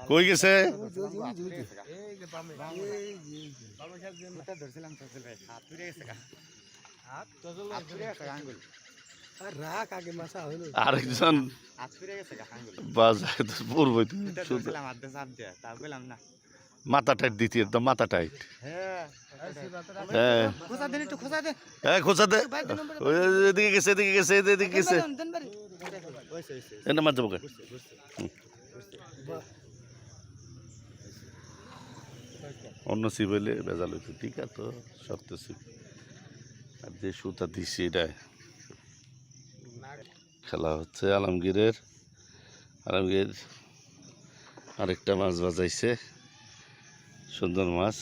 কই গেছে? আরেকজন মাথা টাইট দিতে একদম মাথা টাইট। হ্যাঁ খোঁচা দে, এদিকে গেছে এদিকে গেছে এদিকে গেছে মার যাবো। অন্য সিপ হইলে ভেজাল হইতো, ঠিক আছে সত্য সিপ। আর যে সুতা দিচ্ছি এটাই খেলা হচ্ছে আলমগীরের। আলমগীর আরেকটা মাছ বাজাইছে, সুন্দর মাছ,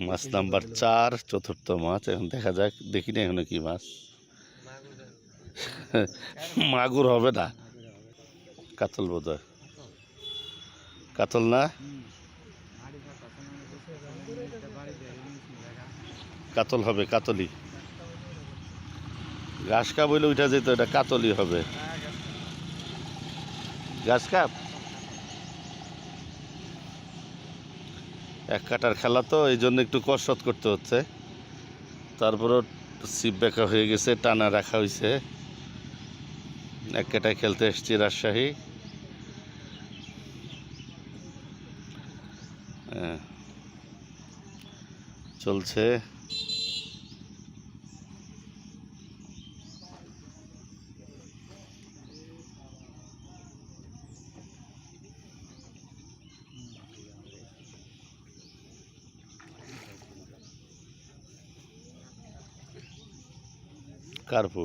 মাছ নাম্বার 4, চতুর্থ মাছ। এখন দেখা যাক, দেখি না এখানে কি মাছ। মাগুর হবে না, কাতল বোধ হয়। কাতল না, কাতল হবে, কাতলি। ঘাস কাপ হইলে উঠা যেত, এটা কাতলি হবে। ঘাস কাপ এক কাটার খেলা তো, এই জন্য একটু কসরত করতে হচ্ছে। তারপরও সিপ বেঁকা হয়ে গেছে, টানা রাখা হয়েছে। এক কাটায় খেলতে এসছি রাজশাহী। চলছে কার্পু।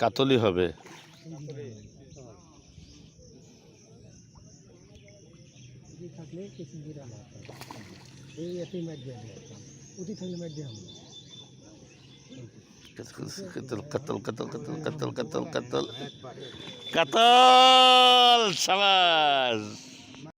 কাতলি হবে। থাকলে কিছু দিরা না, এই এতই মার দিয়ে উঠি থাকলে মার দিয়ে হবে। কাতল কাতল কাতল কাতল কাতল কাতল কাতল কাতল, শাবাশ।